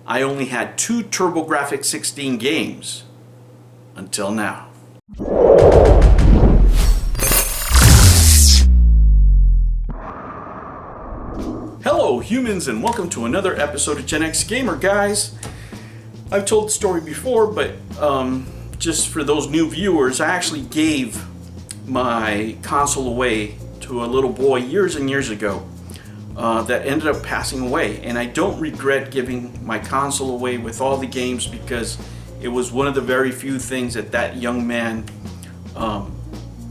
I only had 2 Grafx 16 games until now. Hello humans, and welcome to another episode of Gen X Gamer, guys. I've told the story before, but just for those new viewers, I actually gave my console away to a little boy years and years ago that ended up passing away, and I don't regret giving my console away with all the games because it was one of the very few things that young man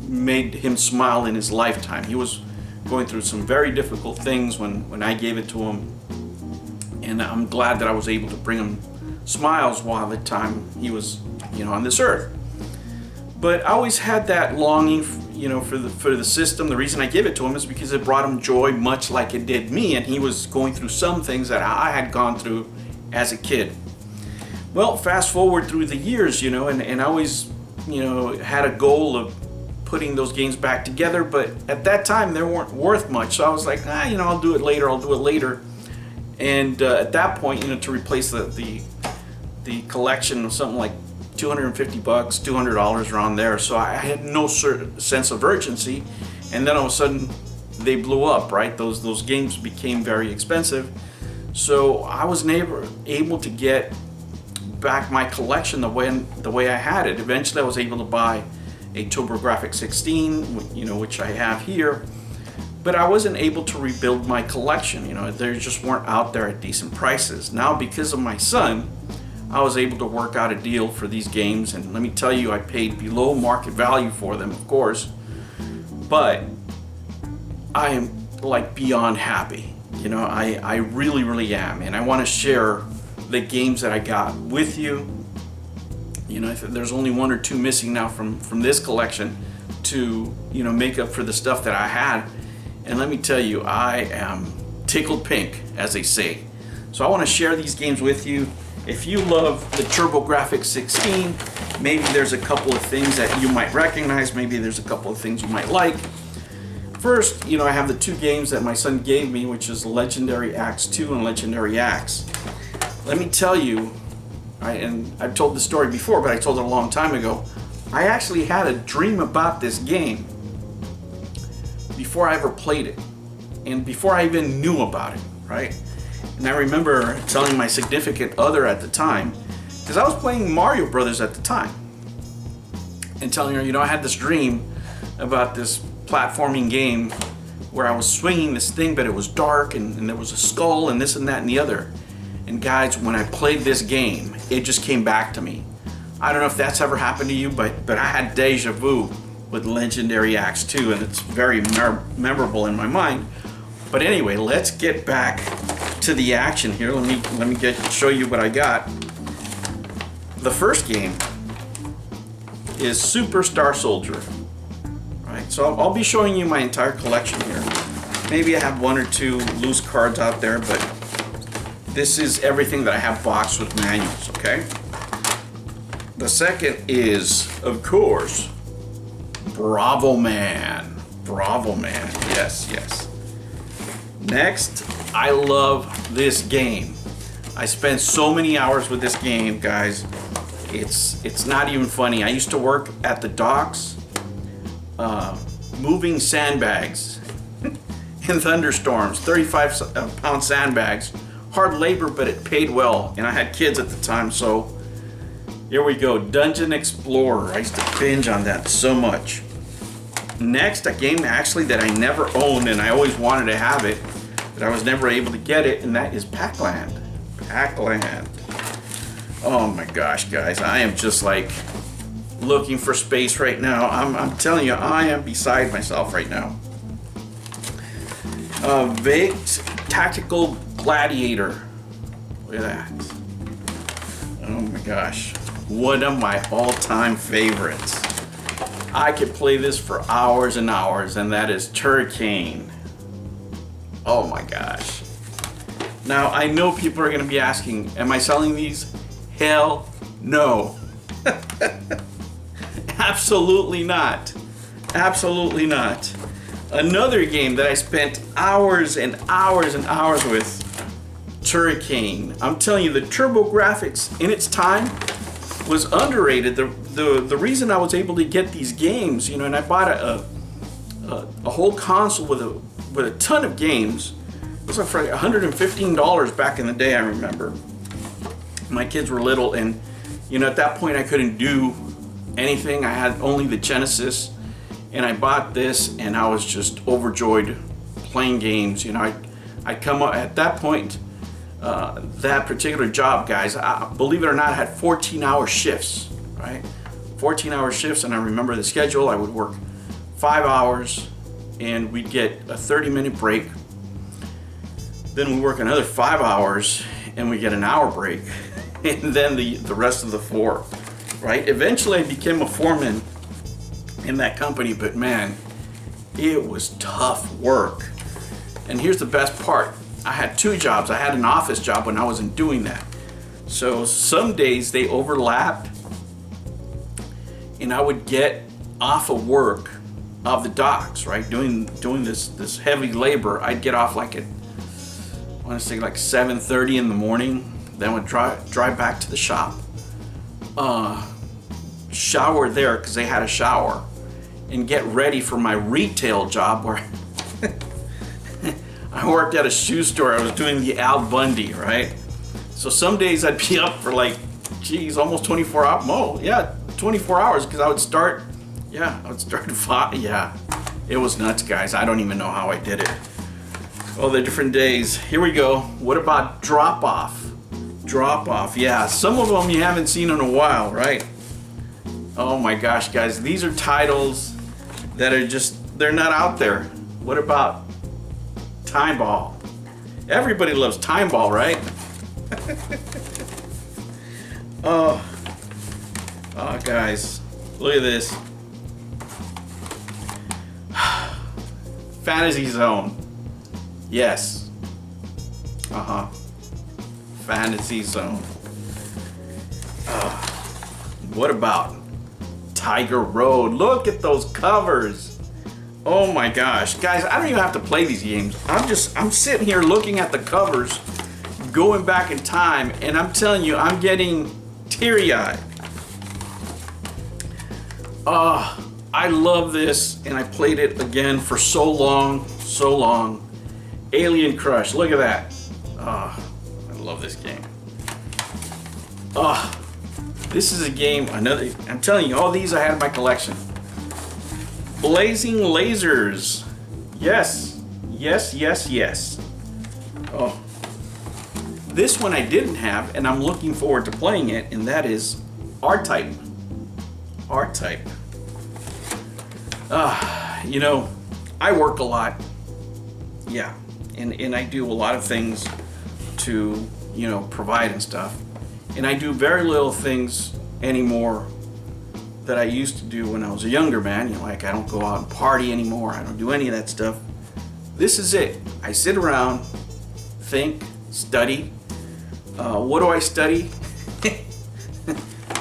made him smile in his lifetime. He was going through some very difficult things when I gave it to him, and I'm glad that I was able to bring him smiles while the time he was, on this earth. But I always had that longing, for the system. The reason I gave it to him is because it brought him joy, much like it did me, and he was going through some things that I had gone through as a kid. Well, fast forward through the years, and I always, had a goal of putting those games back together, but at that time they weren't worth much, so I was like, I'll do it later. And at that point, to replace the collection of something like $250, $200 around there, so I had no certain sense of urgency, and then all of a sudden they blew up, right? Those games became very expensive, so I was never able to get back my collection the way I had it. Eventually I was able to buy a Grafx 16, which I have here, but I wasn't able to rebuild my collection. They just weren't out there at decent prices. Now, because of my son, I was able to work out a deal for these games, and let me tell you, I paid below market value for them, of course, but I am like beyond happy. I really am, and I want to share the games that I got with you. If there's only 1 or 2 missing now from this collection to make up for the stuff that I had, and let me tell you, I am tickled pink, as they say. So I want to share these games with you. If you love the Grafx 16, maybe there's a couple of things that you might recognize, maybe there's a couple of things you might like. First, I have the 2 games that my son gave me, which is Legendary Axe 2 and Legendary Axe. Let me tell you, and I've told the story before, but I told it a long time ago, I actually had a dream about this game before I ever played it, and before I even knew about it, right? And I remember telling my significant other at the time, because I was playing Mario Brothers at the time, and telling her, I had this dream about this platforming game where I was swinging this thing, but it was dark, and there was a skull, and this and that and the other. And guys, when I played this game, it just came back to me. I don't know if that's ever happened to you, but I had deja vu with Legendary Axe 2, and it's very memorable in my mind. But anyway, let's get back to the action here. Let me show you what I got. The first game is Super Star Soldier. Right, so I'll be showing you my entire collection here. Maybe I have 1 or 2 loose cards out there, but this is everything that I have boxed with manuals, okay? The second is, of course, Bravo Man. Bravo Man, yes. Next, I love this game. I spent so many hours with this game, guys. It's not even funny. I used to work at the docks, moving sandbags in thunderstorms, 35-pound sandbags. Hard labor, but it paid well, and I had kids at the time, so here we go. Dungeon Explorer. I used to binge on that so much. Next, a game actually that I never owned, and I always wanted to have it, but I was never able to get it, and that is Pac-Land. Pac-Land. Oh my gosh, guys, I am just like looking for space right now. I'm telling you, I am beside myself right now. Vaked Tactical Gladiator. Look at that. Oh my gosh. One of my all-time favorites. I could play this for hours and hours, and that is Turricane. Oh my gosh. Now, I know people are going to be asking, am I selling these? Hell no. Absolutely not. Absolutely not. Another game that I spent hours and hours and hours with, Hurricane. I'm telling you, the Grafx in its time was underrated. The reason I was able to get these games, you know, and I bought a whole console with a ton of games. It was like for $115 back in the day, I remember. My kids were little, and you know, at that point I couldn't do anything. I had only the Genesis, and I bought this, and I was just overjoyed playing games. You know, I come up at that point. That particular job, guys, believe it or not, I had 14-hour shifts, right? 14-hour shifts, and I remember the schedule. I would work 5 hours, and we'd get a 30-minute break. Then we work another 5 hours, and we get an hour break, and then the rest of the 4, right? Eventually, I became a foreman in that company, but man, it was tough work. And here's the best part. I had 2 jobs. I had an office job when I wasn't doing that. So some days they overlapped, and I would get off of work of the docks, right? Doing this heavy labor. I'd get off like at, I want to say like 7:30 in the morning. Then I would drive back to the shop, shower there because they had a shower, and get ready for my retail job where I worked at a shoe store. I was doing the Al Bundy, right? So some days I'd be up for like, geez, almost 24 hours. Oh, yeah, 24 hours because I would start at 5. Yeah, it was nuts, guys. I don't even know how I did it. Oh, the different days. Here we go. What about Drop Off? Drop Off, yeah. Some of them you haven't seen in a while, right? Oh my gosh, guys. These are titles that are just, they're not out there. What about Time Ball? Everybody loves Time Ball, right? Oh, guys, look at this. Fantasy Zone. Yes. Fantasy Zone. What about Tiger Road? Look at those covers. Oh my gosh, guys, I don't even have to play these games. I'm sitting here looking at the covers, going back in time, and I'm telling you, I'm getting teary-eyed. I love this, and I played it again for so long. Alien Crush, look at that. I love this game. This is a game, I'm telling you, all these I had in my collection. Blazing Lasers. Yes. Oh. This one I didn't have, and I'm looking forward to playing it, and that is R-Type. R-Type. You know, I work a lot. Yeah. And I do a lot of things to, you know, provide and stuff. And I do very little things anymore that I used to do when I was a younger man. You know, like I don't go out and party anymore. I don't do any of that stuff. This is it. I sit around, think, study. What do I study?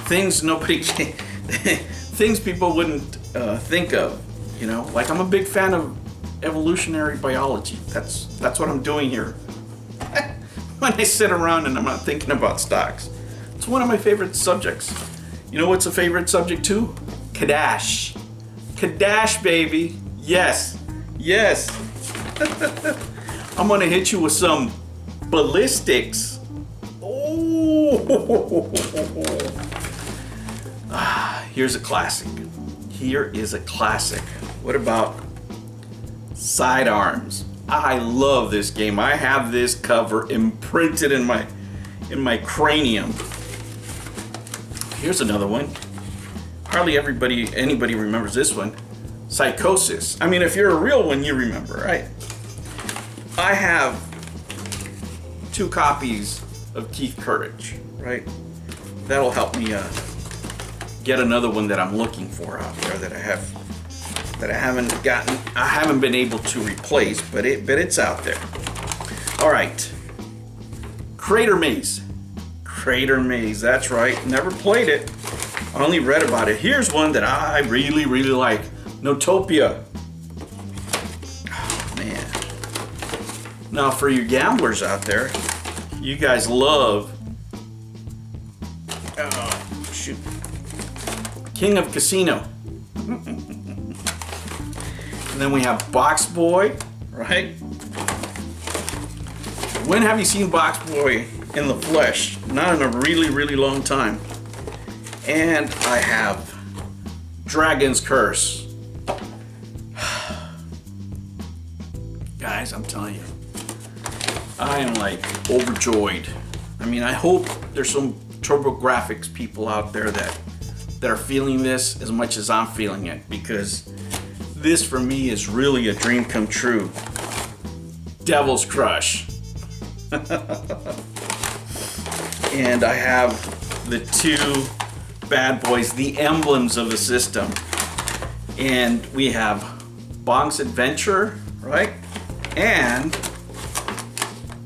Things nobody can, things people wouldn't think of. You know, like I'm a big fan of evolutionary biology. That's what I'm doing here. When I sit around and I'm not thinking about stocks. It's one of my favorite subjects. You know what's a favorite subject too? Kadash. Kadash, baby. Yes. I'm gonna hit you with some ballistics. Oh. Here's a classic. Here is a classic. What about Sidearms? I love this game. I have this cover imprinted in my cranium. Here's another one. Hardly anybody remembers this one. Psychosis. I mean, if you're a real one, you remember, right? I have 2 copies of Keith Courage, right? That'll help me get another one that I'm looking for out there that I haven't been able to replace, but it's out there. All right. Crater Maze. Crater Maze, that's right. Never played it. I only read about it. Here's one that I really like. Notopia. Oh, man. Now for you gamblers out there, you guys love. Oh, shoot. King of Casino. And then we have Box Boy, right? When have you seen Box Boy in the flesh? Not in a really, really long time. And I have Dragon's Curse. Guys, I'm telling you, I am like overjoyed. I mean, I hope there's some Grafx people out there that are feeling this as much as I'm feeling it, because this for me is really a dream come true. Devil's Crush. And I have the two bad boys, the emblems of the system. And we have Bonk's Adventure, right? And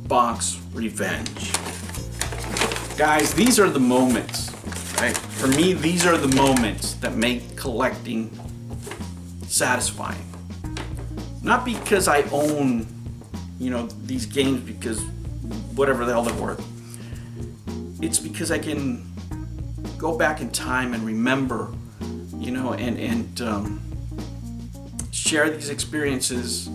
Bonk's Revenge. Guys, these are the moments, right? For me, these are the moments that make collecting satisfying. Not because I own, these games because whatever the hell they're worth. It's because I can go back in time and remember, and share these experiences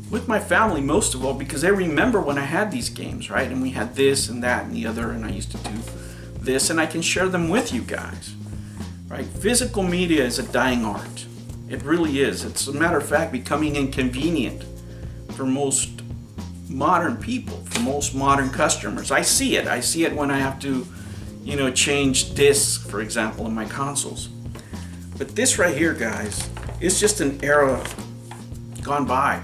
with my family, most of all, because they remember when I had these games, right? And we had this and that and the other, and I used to do this, and I can share them with you guys, right? Physical media is a dying art. It really is. It's, a matter of fact, becoming inconvenient for most modern people, for most modern customers. I see it. I see it when I have to, change discs, for example, in my consoles. But this right here, guys, is just an era gone by.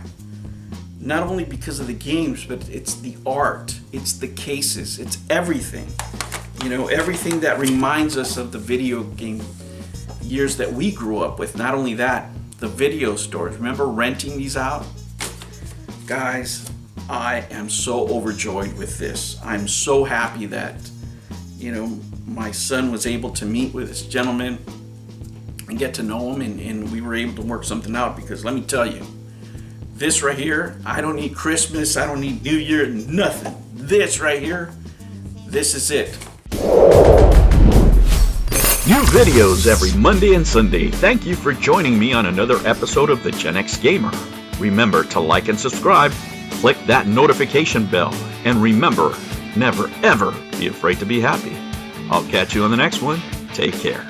Not only because of the games, but it's the art, it's the cases, it's everything. Everything that reminds us of the video game years that we grew up with. Not only that, the video stores. Remember renting these out? Guys, I am so overjoyed with this. I'm so happy that, my son was able to meet with this gentleman and get to know him, and we were able to work something out, because let me tell you, this right here, I don't need Christmas, I don't need New Year, nothing. This right here, this is it. New videos every Monday and Sunday. Thank you for joining me on another episode of the Gen X Gamer. Remember to like and subscribe, click that notification bell, and remember, never ever be afraid to be happy. I'll catch you on the next one. Take care.